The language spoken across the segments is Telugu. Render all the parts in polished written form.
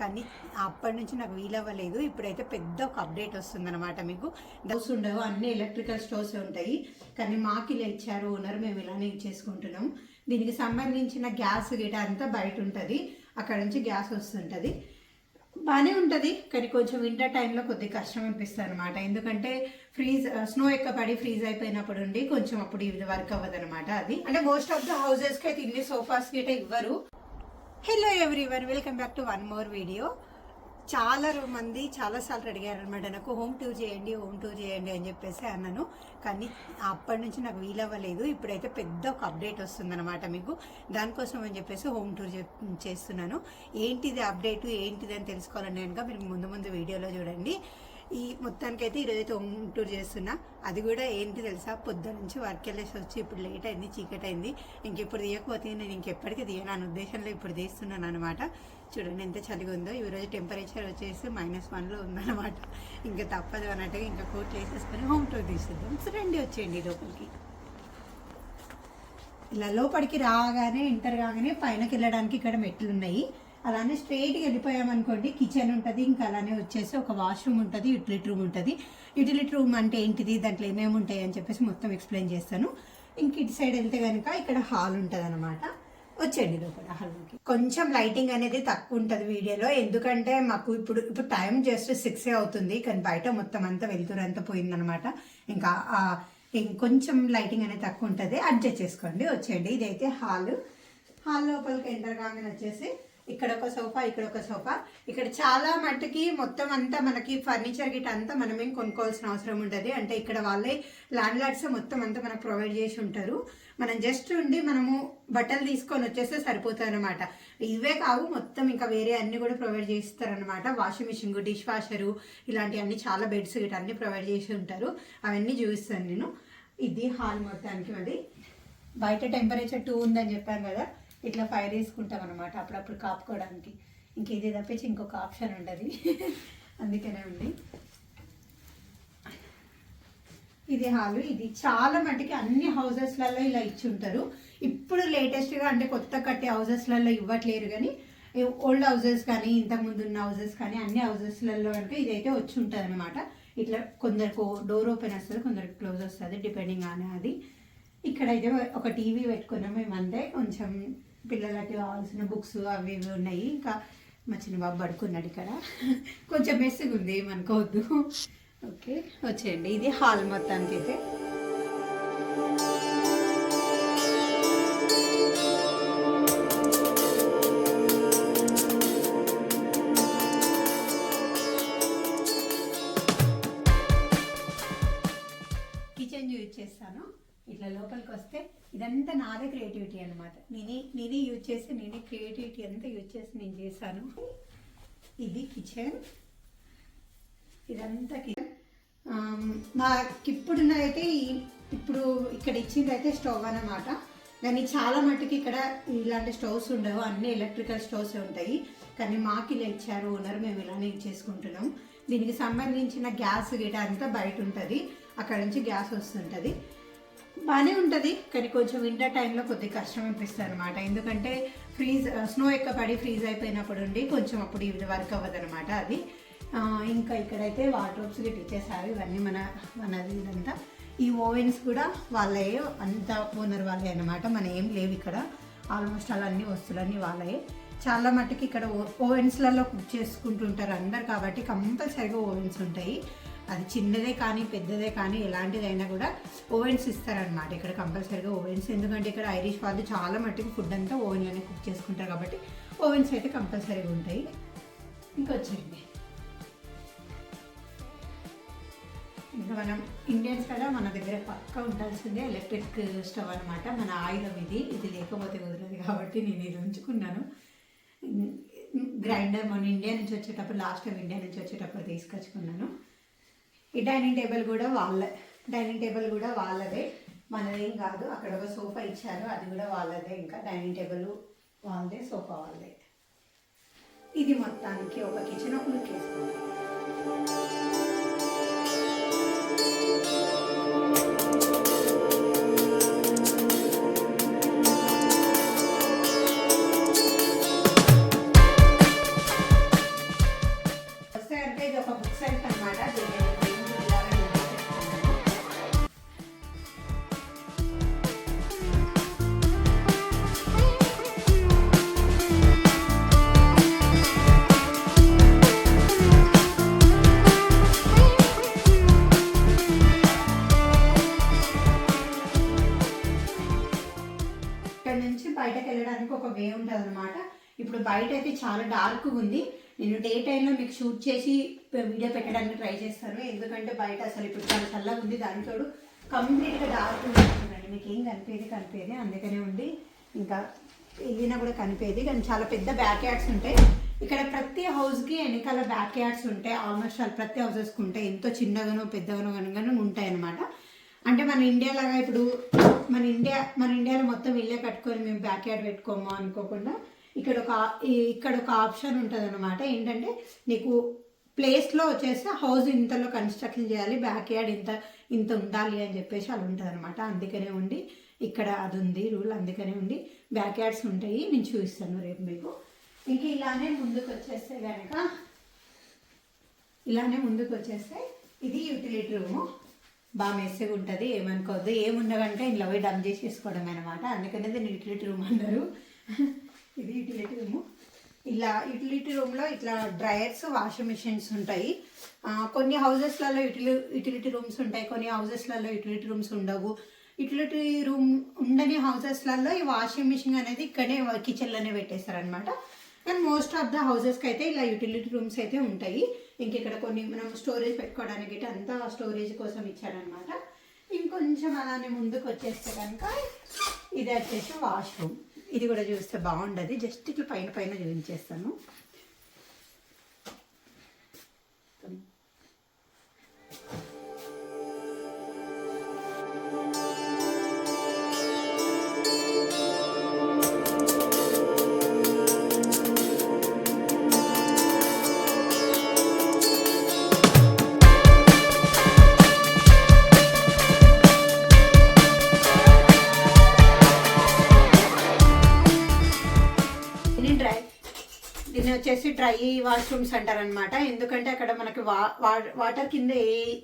కానీ అప్పటి నుంచి నాకు వీలవ్వలేదు. ఇప్పుడైతే పెద్ద ఒక అప్డేట్ వస్తుందన్నమాట. మీకు డౌట్స్ ఉండవు, అన్ని ఎలక్ట్రికల్ స్టోర్స్ ఉంటాయి. కానీ మాకు ఇలా ఇచ్చారు ఓనర్, మేము ఇలానే ఇచ్చేసుకుంటున్నాం. దీనికి సంబంధించిన గ్యాస్ గిట అంతా బయట ఉంటుంది, అక్కడ నుంచి గ్యాస్ వస్తుంటుంది. బాగానే ఉంటుంది, కానీ కొంచెం వింటర్ టైంలో కొద్దిగా కష్టం అనిపిస్తుంది అనమాట. ఎందుకంటే స్నో పడి ఫ్రీజ్ అయిపోయినప్పుడు ఉండి కొంచెం అప్పుడు ఇది వర్క్ అవ్వదు అనమాట. అది అంటే మోస్ట్ ఆఫ్ ద హౌసెస్కి అయితే ఇన్ని సోఫాస్ గిట ఇవ్వరు. Hello everyone, welcome back to one more video. చాలా మంది చాలాసార్లు అడిగారు అనమాట, నాకు హోమ్ టూర్ చేయండి అని చెప్పేసి అన్నాను. కానీ అప్పటి నుంచి నాకు వీలవ్వలేదు. ఇప్పుడైతే పెద్ద ఒక అప్డేట్ వస్తుందన్నమాట మీకు. దానికోసం అని చెప్పేసి హోమ్ టూర్ చేస్తున్నాను. ఏంటిది అప్డేట్ ఏంటిది అని తెలుసుకోవాలని కనుక మీరు ముందు వీడియోలో చూడండి. ఈ మొత్తానికైతే ఈరోజైతే హోమ్ టూర్ చేస్తున్నా. అది కూడా ఏంటి తెలుసా, పొద్దున్న నుంచి వర్క్ వెళ్ళేసి వచ్చి ఇప్పుడు లేట్ అయింది, చీకటి అయింది. ఇంకెప్పుడు తీయకపోతే నేను ఇంకెప్పటికీ తీయను అనే ఉద్దేశంలో ఇప్పుడు తీస్తున్నాను అనమాట. చూడండి ఎంత చలిగా ఉందో. ఈరోజు టెంపరేచర్ వచ్చేసి -1లో ఉందన్నమాట. ఇంకా తప్పదు అన్నట్టుగా ఇంకా కోట్లు వేసేసుకొని హోమ్ టూర్ తీసేద్దాం. రండి, వచ్చేయండి లోపలికి. ఇలా లోపలికి రాగానే ఎంటర్ కాగానే పైనకి వెళ్ళడానికి ఇక్కడ మెట్లు ఉన్నాయి. అలానే స్ట్రైట్గా వెళ్ళిపోయామనుకోండి, కిచెన్ ఉంటుంది. ఇంకా అలానే వచ్చేసి ఒక వాష్రూమ్ ఉంటుంది, యూటిలిటీ రూమ్ ఉంటుంది. యూటిలిటీ రూమ్ అంటే ఏంటిది, దాంట్లో ఏమేమి ఉంటాయి అని చెప్పేసి మొత్తం ఎక్స్ప్లెయిన్ చేస్తాను. ఇంక ఇటు సైడ్ వెళ్తే కనుక ఇక్కడ హాల్ ఉంటుంది అనమాట. వచ్చేయండి లోపల హాల్లోకి. కొంచెం లైటింగ్ అనేది తక్కువ ఉంటుంది వీడియోలో, ఎందుకంటే మాకు ఇప్పుడు టైం జస్ట్ 6 అవుతుంది. కానీ బయట మొత్తం అంతా వెళ్తురంతా పోయిందనమాట. ఇంకా ఇంకొంచెం లైటింగ్ అనేది తక్కువ ఉంటుంది, అడ్జస్ట్ చేసుకోండి. వచ్చేయండి, ఇదైతే హాల్ లోపలికి ఎంటర్ కాగానే వచ్చేసి ఇక్కడ ఒక సోఫా, ఇక్కడ ఒక సోఫా. ఇక్కడ చాలా మట్టుకి మొత్తం అంతా మనకి ఫర్నిచర్ గిట్ అంతా మనమేం కొనుక్కోవాల్సిన అవసరం ఉంటుంది. అంటే ఇక్కడ వాళ్ళే ల్యాండ్ లార్డ్స్ మొత్తం అంతా మనకు ప్రొవైడ్ చేసి ఉంటారు. మనం జస్ట్ ఉండి మనము బట్టలు తీసుకొని వచ్చేస్తే సరిపోతుంది అనమాట. ఇవే కావు, మొత్తం ఇంకా వేరే అన్ని కూడా ప్రొవైడ్ చేస్తారనమాట. వాషింగ్ మిషన్, డిష్ వాషరు, ఇలాంటివన్నీ చాలా బెడ్స్ గిట్ అన్ని ప్రొవైడ్ చేసి ఉంటారు. అవన్నీ చూపిస్తాను నేను. ఇది హాల్ మొత్తానికి. అది బయట టెంపరేచర్ 2 ఉందని చెప్పాను కదా, ఇట్లా ఫైర్ వేసుకుంటాం అనమాట అప్పుడప్పుడు కాపుకోవడానికి. ఇంక ఇది తప్పించి ఇంకొక ఆప్షన్ ఉండదు, అందుకనే ఉంది. ఇది హాలు. ఇది చాలా మటుకి అన్ని హౌజెస్లలో ఇలా ఇచ్చి ఉంటారు. ఇప్పుడు లేటెస్ట్గా అంటే కొత్త కట్టే హౌజెస్లలో ఇవ్వట్లేరు, కానీ ఓల్డ్ హౌజెస్ కానీ ఇంతకుముందు ఉన్న హౌజెస్ కానీ అన్ని హౌజెస్లలో కనుక ఇదైతే వచ్చి ఉంటుంది అనమాట. ఇట్లా కొందరికి డోర్ ఓపెన్ వస్తుంది, కొందరికి క్లోజ్ వస్తుంది, డిపెండింగ్ ఆన్ అది. ఇక్కడైతే ఒక టీవీ పెట్టుకున్నాం మేమంతే. కొంచెం పిల్లలకి కావాల్సిన బుక్స్ అవి ఇవి ఉన్నాయి. ఇంకా మా చిన్న బాబు పడుకున్నాడు ఇక్కడ. కొంచెం మెస్సిగా ఉంది, ఏమనుకోవద్దు. ఓకే, వచ్చేయండి. ఇది హాల్ మొత్తానికి అయితే. కిచెన్ యూజ్ చేస్తాను. ఇట్లా లోపలికి వస్తే ఇదంతా నాదే క్రియేటివిటీ అనమాట. నేనే యూజ్ చేసి, నేనే క్రియేటివిటీ అంతా యూజ్ చేసి నేను చేశాను. ఇది కిచెన్, ఇదంతా కిచెన్. మాకు ఇప్పుడున్నదైతే ఇప్పుడు ఇక్కడ ఇచ్చిందైతే స్టవ్ అన్నమాట. కానీ చాలా మట్టుకి ఇక్కడ ఇలాంటి స్టవ్స్ ఉండవు, అన్ని ఎలక్ట్రికల్ స్టవ్స్ ఉంటాయి. కానీ మాకు ఇలా ఇచ్చారు ఓనర్, మేము ఇలానే ఇచ్చేసుకుంటున్నాం. దీనికి సంబంధించిన గ్యాస్ గిట అంతా బయట ఉంటుంది, అక్కడ నుంచి గ్యాస్ వస్తుంటుంది. బాగానే ఉంటుంది, కానీ కొంచెం వింటర్ టైంలో కొద్దిగా కష్టం అనిపిస్తుంది అనమాట. ఎందుకంటే స్నో పడి ఫ్రీజ్ అయిపోయినప్పుడు ఉండి కొంచెం అప్పుడు ఇది వర్క్ అవ్వదు అనమాట. అది ఇంకా ఇక్కడైతే వార్డ్రోబ్స్ గిట్ ఇచ్చేసారు. ఇవన్నీ మనది ఇదంతా. ఈ ఓవెన్స్ కూడా వాళ్ళే, అంతా ఓనర్ వాళ్ళే అనమాట. మన ఏం లేవు ఇక్కడ. ఆల్మోస్ట్ అలా అన్ని వస్తువులన్నీ వాళ్ళే. చాలా మట్టుకి ఇక్కడ ఓవెన్స్లలో కుక్ చేసుకుంటుంటారు అందరు, కాబట్టి కంపల్సరీగా ఓవెన్స్ ఉంటాయి. అది చిన్నదే కానీ పెద్దదే కానీ ఎలాంటిదైనా కూడా ఓవెన్స్ ఇస్తారనమాట ఇక్కడ కంపల్సరీగా ఓవెన్స్. ఎందుకంటే ఇక్కడ ఐరిష్ వాళ్ళు చాలా మట్టుకు ఫుడ్ అంతా ఓవెన్లోనే కుక్ చేసుకుంటారు, కాబట్టి ఓవెన్స్ అయితే కంపల్సరీగా ఉంటాయి. ఇంకొచ్చేయండి, ఇంకా మనం ఇండియన్స్ కదా, మన దగ్గర పక్కా ఉండాల్సిందే ఎలక్ట్రిక్ స్టవ్ అనమాట. మన ఆయిల్ ఇది లేకపోతే కుదరదు, కాబట్టి నేను ఇది ఉంచుకున్నాను. గ్రైండర్ మన ఇండియా నుంచి వచ్చేటప్పుడు, లాస్ట్ టైం ఇండియా నుంచి వచ్చేటప్పుడు తీసుకొచ్చుకున్నాను. ఈ డైనింగ్ టేబుల్ కూడా వాళ్ళదే, మనదేం కాదు. అక్కడ ఒక సోఫా ఇచ్చారు, అది కూడా వాళ్ళదే. ఇంకా డైనింగ్ టేబుల్ వాళ్ళదే, సోఫా వాళ్ళదే. ఇది మొత్తానికి ఒక కిచెన్, ఒక లుక్ వేసుకోండి. బయట అయితే చాలా డార్క్ ఉంది. నేను డే టైంలో మీకు షూట్ చేసి వీడియో పెట్టడానికి ట్రై చేస్తాను, ఎందుకంటే బయట అసలు ఇప్పుడు చాలా చల్లగా ఉంది. దానితో కంప్లీట్గా డార్క్ ఉంటుందండి, మీకు ఏం కనిపేది అందుకనే ఉండి ఇంకా వెళ్ళినా కూడా కనిపేది. కానీ చాలా పెద్ద బ్యాక్ యార్డ్స్ ఉంటాయి ఇక్కడ. ప్రతి హౌస్కి వెనకాల బ్యాక్ యార్డ్స్ ఉంటాయి. ఆల్మోస్ట్ ప్రతి హౌసెస్కి ఉంటాయి, ఎంతో చిన్నగానో పెద్దగానో కనుక ఉంటాయి అన్నమాట. అంటే మన ఇండియా లాగా ఇప్పుడు మన ఇండియాలో మొత్తం ఇల్లే కట్టుకొని మేము బ్యాక్ యార్డ్ పెట్టుకోము అనుకోకుండా ఇక్కడ ఒక ఆప్షన్ ఉంటుంది అనమాట. ఏంటంటే నీకు ప్లేస్లో వచ్చేసి హౌస్ ఇంతలో కన్స్ట్రక్షన్ చేయాలి, బ్యాక్ యార్డ్ ఇంత ఉండాలి అని చెప్పేసి అది ఉంటుంది అనమాట. అందుకనే ఉండి ఇక్కడ అది ఉంది రూల్, అందుకనే ఉండి బ్యాక్ యార్డ్స్ ఉంటాయి. నేను చూపిస్తాను రేపు మీకు. ఇంక ఇలానే ముందుకు వచ్చేస్తే ఇది యూటిలిటీ రూము. బాగా మెస్సీగా ఉంటుంది, ఏమనుకోవద్దు. ఏముండగంటే ఇంట్లో పోయి డమ్ చేసేసుకోవడం అనమాట. అందుకనే దీన్ని యూటిలిటీ రూమ్ అన్నారు. ఇది యూటిలిటీ రూము. ఇలా యూటిలిటీ రూమ్లో ఇట్లా డ్రయర్స్, వాషింగ్ మిషన్స్ ఉంటాయి. కొన్ని హౌజెస్లలో యూటిలిటీ రూమ్స్ ఉంటాయి, కొన్ని హౌజెస్లలో యూటిలిటీ రూమ్స్ ఉండవు. యూటిలిటీ రూమ్ ఉండని హౌజెస్లలో ఈ వాషింగ్ మిషన్ అనేది ఇక్కడే కిచెన్లోనే పెట్టేస్తారనమాట. కానీ మోస్ట్ ఆఫ్ ద హౌజెస్కి అయితే ఇలా యూటిలిటీ రూమ్స్ అయితే ఉంటాయి. ఇంక ఇక్కడ కొన్ని మనం స్టోరేజ్ పెట్టుకోవడానికి అంతా స్టోరేజ్ కోసం ఇచ్చారనమాట. ఇంకొంచెం అలానే ముందుకు వచ్చేస్తే కనుక ఇది వచ్చేసి వాష్రూమ్. ఇది కూడా చూస్తే బాగుండదు, జస్ట్ ఇట్లా పైన చూపించేస్తాను. దీన్ని వచ్చేసి డ్రై వాష్రూమ్స్ అంటారనమాట. ఎందుకంటే అక్కడ మనకి వాటర్ కింద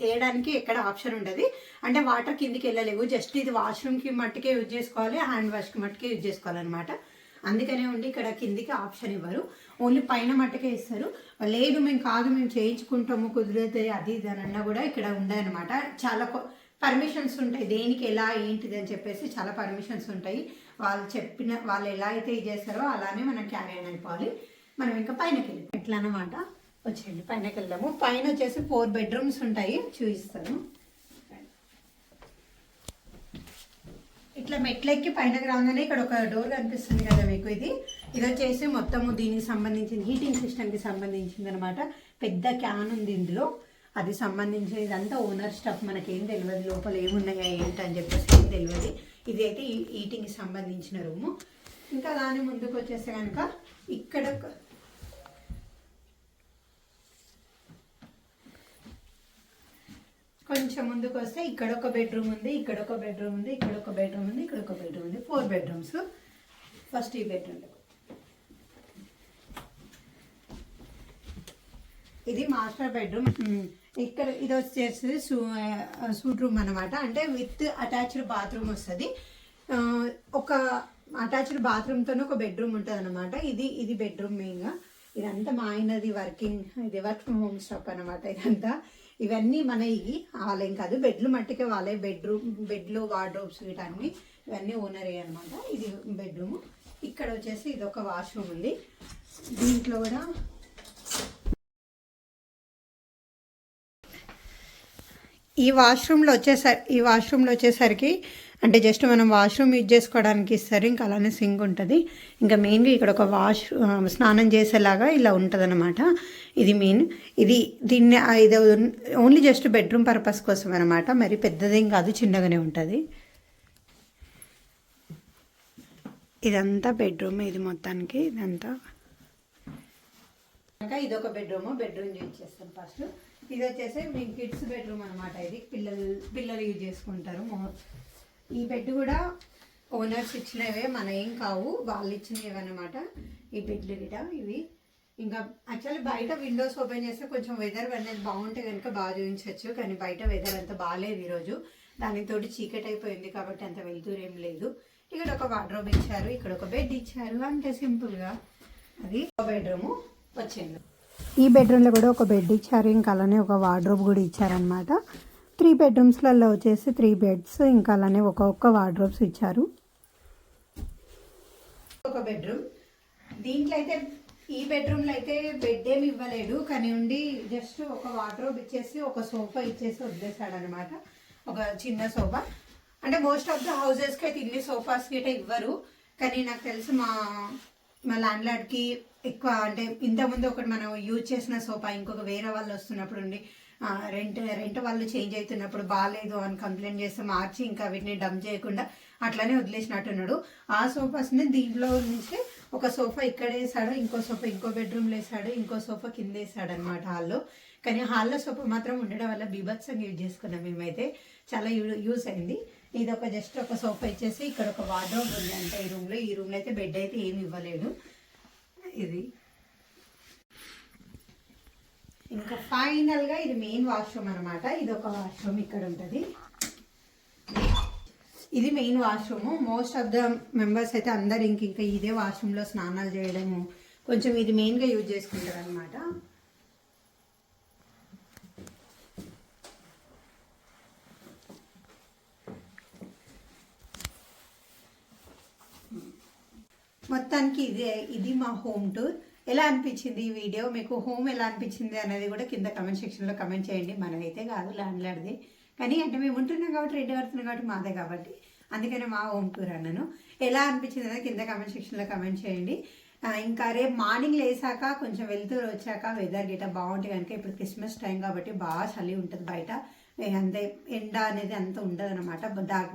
వేయడానికి ఎక్కడ ఆప్షన్ ఉండదు. అంటే వాటర్ కిందికి వెళ్ళలేవు, జస్ట్ ఇది వాష్రూమ్కి మట్టుకే యూజ్ చేసుకోవాలి, హ్యాండ్ వాష్కి మట్టుకే యూజ్ చేసుకోవాలన్నమాట. అందుకనే ఉండి ఇక్కడ కిందికి ఆప్షన్ ఇవ్వరు, ఓన్లీ పైన మట్టుకే ఇస్తారు. లేదు మేము చేయించుకుంటాము కుదిరితే అది ఇది అని అన్నా కూడా ఇక్కడ ఉండదన్నమాట. చాలా పర్మిషన్స్ ఉంటాయి, దేనికి ఎలా ఏంటిది అని చెప్పేసి చాలా పర్మిషన్స్ ఉంటాయి. వాళ్ళు ఎలా అయితే ఇది చేస్తారో అలానే మనం క్యారీ అయిపోవాలి. మనం ఇంకా పైనకి వెళ్ళి ఎట్లా అన్నమాట. వచ్చేయండి పైనకి వెళ్దాము. పైన వచ్చేసి 4 బెడ్రూమ్స్ ఉంటాయి, చూపిస్తాను. ఇట్లా మెట్లెక్కి పైనకి రాగానే ఇక్కడ ఒక డోర్ కనిపిస్తుంది కదా మీకు. ఇది వచ్చేసి మొత్తము దీనికి సంబంధించిన హీటింగ్ సిస్టమ్కి సంబంధించింది అనమాట. పెద్ద క్యాన్ ఉంది ఇందులో, అది సంబంధించిన ఇదంతా ఓనర్ స్టఫ్. మనకేం తెలియదు లోపల ఏమున్నాయా ఏంటి అని చెప్పేసి ఏం తెలియదు. ఇది అయితే హీటింగ్కి సంబంధించిన రూము. ఇంకా దాని ముందుకు వచ్చేస్తే కనుక ఇక్కడ కొంచెం ముందుకు వస్తే ఇక్కడ ఒక బెడ్రూమ్ ఉంది, ఇక్కడ ఒక బెడ్రూమ్ ఉంది, ఇక్కడ ఒక బెడ్రూమ్ ఉంది, ఇక్కడ ఒక బెడ్రూమ్ ఉంది. 4 బెడ్రూమ్స్. ఫస్ట్ ఈ బెడ్రూమ్, ఇది మాస్టర్ బెడ్రూమ్. ఇక్కడ ఇది వచ్చేసి సూట్ రూమ్ అనమాట. అంటే విత్ అటాచ్డ్ బాత్రూమ్ వస్తుంది. ఒక అటాచ్డ్ బాత్రూమ్తో ఒక బెడ్రూమ్ ఉంటుంది అనమాట. ఇది బెడ్రూమ్ మెయిన్గా. ఇదంతా మా ఆయనది వర్కింగ్, ఇది వర్క్ ఫ్రమ్ హోమ్ స్టాప్ అనమాట. ఇదంతా ఇవన్నీ మన వాళ్ళేం కాదు, బెడ్లు మట్టికే వాళ్ళే. బెడ్లు వార్డ్రోబ్స్ వీటన్నీ ఇవన్నీ ఓనరే అనమాట. ఇది బెడ్రూమ్. ఇక్కడ వచ్చేసి ఇది ఒక వాష్రూమ్ ఉంది. దీంట్లో కూడా ఈ వాష్రూమ్లో వచ్చేసరికి అంటే జస్ట్ మనం వాష్రూమ్ యూజ్ చేసుకోవడానికి ఇస్తారు. ఇంకా అలానే సింక్ ఉంటుంది. ఇంకా మెయిన్గా ఇక్కడ ఒక స్నానం చేసేలాగా ఇలా ఉంటుంది అనమాట. ఇది మెయిన్. ఇది ఓన్లీ జస్ట్ బెడ్రూమ్ పర్పస్ కోసం అనమాట. మరి పెద్దదేం కాదు, చిన్నగానే ఉంటుంది. ఇదంతా బెడ్రూమ్. ఇది మొత్తానికి ఇదంతా ఇంకా ఇదొక బెడ్రూమ్ చూపించేస్తాను ఫస్ట్. ఇది వచ్చేసి మీ కిడ్స్ బెడ్రూమ్ అనమాట. ఇది పిల్లలు యూజ్ చేసుకుంటారు. ఈ బెడ్ కూడా ఓనర్స్ ఇచ్చినవే, మన ఏం కావు, వాళ్ళు ఇచ్చినవి అనమాట. ఈ బెడ్లు కూడా ఇవి. ఇంకా యాక్చువల్లీ బయట విండోస్ ఓపెన్ చేస్తే కొంచెం వెదర్ అనేది బాగుంటే కనుక బాగా చూపించవచ్చు. కానీ బయట వెదర్ అంత బాగాలేదు ఈరోజు. దానితోటి చీకటి అయిపోయింది కాబట్టి అంత వెళ్తూరు ఏం లేదు. ఇక్కడ ఒక వార్డ్రోబ్ ఇచ్చారు, ఇక్కడ ఒక బెడ్ ఇచ్చారు, అంతే సింపుల్గా. అది ఒక బెడ్రూము వచ్చింది. ఈ బెడ్రూమ్లో కూడా ఒక బెడ్ ఇచ్చారు, ఇంకా అలానే ఒక వార్డ్రోబ్ కూడా ఇచ్చారనమాట. 3 బెడ్రూమ్స్లలో వచ్చేసి 3 బెడ్స్, ఇంకా అలానే ఒక్కొక్క వార్డ్రోబ్స్ ఇచ్చారు. ఒక బెడ్రూమ్. దీంట్లో అయితే ఈ బెడ్రూమ్లో అయితే బెడ్ ఏమి ఇవ్వలేడు, కానీ ఉండి జస్ట్ ఒక వార్డ్రోబ్ ఇచ్చేసి ఒక సోఫా ఇచ్చేసి వదిలేసాడు అనమాట. ఒక చిన్న సోఫా. అంటే మోస్ట్ ఆఫ్ ద హౌజెస్కి అయితే ఇన్ని సోఫాస్ గిట్ట ఇవ్వరు, కానీ నాకు తెలిసి మా ల్యాండ్ లార్డ్కి ఎక్కువ అంటే ఇంతకుముందు ఒకటి మనం యూజ్ చేసిన సోఫా ఇంకొక వేరే వాళ్ళు వస్తున్నప్పుడు ఉండి రెంట్ వాళ్ళు చేంజ్ అవుతున్నప్పుడు బాగాలేదు అని కంప్లైంట్ చేస్తే మార్చి ఇంకా వీటిని డంప్ చేయకుండా అట్లానే వదిలేసినట్టున్నాడు. ఆ సోఫాస్ని దీంట్లో నుంచి ఒక సోఫా ఇక్కడ వేసాడు, ఇంకో సోఫా ఇంకో బెడ్రూమ్లో వేసాడు, ఇంకో సోఫా కింద వేసాడు అనమాట హాల్లో. కానీ హాల్లో సోఫా మాత్రం ఉండడం వల్ల బీభత్సంగా యూజ్ చేసుకున్నాం మేమైతే, చాలా యూజ్ అయింది. ఇది ఒక జస్ట్ ఒక సోఫా ఇచ్చేసి ఇక్కడ ఒక వార్డ్రోబ్ ఉంది అంటే ఈ రూమ్లో అయితే బెడ్ అయితే ఏమి ఇవ్వలేడు. ఇది ఇంకా ఫైనల్గా ఇది మెయిన్ వాష్రూమ్ అనమాట. ఇది ఒక వాష్రూమ్ ఇక్కడ ఉంటుంది. ఇది main washroom. Most of the members అయితే అందరు ఇంకా ఇదే వాష్రూమ్లో స్నానాలు చేయడము కొంచెం ఇది మెయిన్గా యూజ్ చేసుకుంటారు అనమాట. మొత్తానికి ఇది మా హోమ్ టూర్. ఎలా అనిపించింది ఈ వీడియో మీకు? హోమ్ ఎలా అనిపించింది అనేది కూడా కింద కమెంట్ సెక్షన్లో కమెంట్ చేయండి. మనదైతే కాదు, ల్యాండ్ లార్డ్ది. కానీ అంటే మేము ఉంటున్నాం కాబట్టి రెడ్డి పడుతున్నాం కాబట్టి మాదే కాబట్టి అందుకనే మా హోమ్ టూర్ అన్నాను. ఎలా అనిపించింది అనేది కింద కమెంట్ సెక్షన్లో కమెంట్ చేయండి. ఇంకా రేపు మార్నింగ్ లేసాక కొంచెం వెళ్తూరు వచ్చాక వెదర్ గిట్ట బాగుంటుంది కనుక, ఇప్పుడు క్రిస్మస్ టైం కాబట్టి బాగా చలి ఉంటుంది బయట, అంతే ఎండ అనేది అంత ఉండదు అనమాట,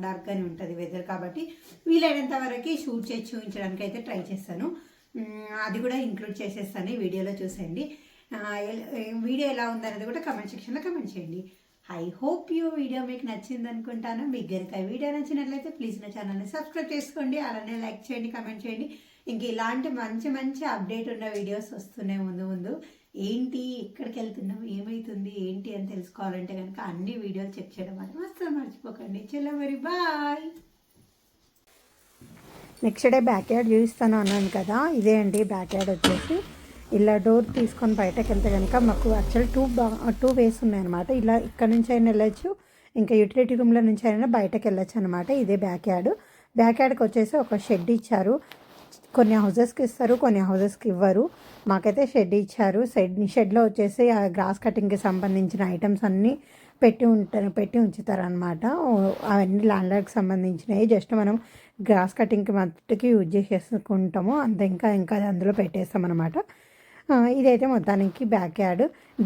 డార్క్గానే ఉంటుంది వెదర్. కాబట్టి వీలైనంత వరకు షూట్ చేసి చూపించడానికి అయితే ట్రై చేస్తాను. అది కూడా ఇంక్లూడ్ చేసేస్తాను ఈ వీడియోలో, చూసేయండి. వీడియో ఎలా ఉందనేది కూడా కమెంట్ సెక్షన్లో కమెంట్ చేయండి. ఐ హోప్ యూ వీడియో మీకు నచ్చింది అనుకుంటాను. మీకు కనుక వీడియో నచ్చినట్లయితే ప్లీజ్ నా ఛానల్ని సబ్స్క్రైబ్ చేసుకోండి, అలానే లైక్ చేయండి, కమెంట్ చేయండి. ఇంక ఇలాంటి మంచి మంచి అప్డేట్ ఉన్న వీడియోస్ వస్తున్నాయి ముందు. ఏంటి ఎక్కడికి వెళ్తున్నాం, ఏమవుతుంది ఏంటి అని తెలుసుకోవాలంటే కనుక అన్ని వీడియోలు చెక్ చేయడం మాత్రం అస్సలు మర్చిపోకండి. చలో మరి bye. Next day backyard చూపిస్తాను అన్నాను కదా, ఇదే అండి బ్యాక్ యార్డ్ వచ్చేసి. ఇలా డోర్ తీసుకొని బయటకు వెళ్తే కనుక మాకు యాక్చువల్ టూ వేస్ ఉన్నాయన్నమాట. ఇలా ఇక్కడ నుంచి అయినా వెళ్ళచ్చు, ఇంకా యూటిలిటీ రూమ్లో నుంచి అయినా బయటకు వెళ్ళచ్చు అనమాట. ఇదే బ్యాక్ యార్డ్. బ్యాక్ యార్డ్కి వచ్చేసి ఒక షెడ్ ఇచ్చారు. కొన్ని హౌజెస్కి ఇస్తారు, కొన్ని హౌజెస్కి ఇవ్వరు. మాకైతే షెడ్ ఇచ్చారు. షెడ్లో వచ్చేసి ఆ గ్రాస్ కటింగ్కి సంబంధించిన ఐటమ్స్ అన్నీ పెట్టి ఉంచుతారనమాట. అవన్నీ ల్యాండ్ లార్డ్కి సంబంధించినవి. జస్ట్ మనం గ్రాస్ కటింగ్కి మట్టుకి యూజ్ చేసేసుకుంటాము అంతే. ఇంకా అది అందులో పెట్టేస్తాం అనమాట. ఇదైతే మొత్తానికి బ్యాక్ యార్డ్.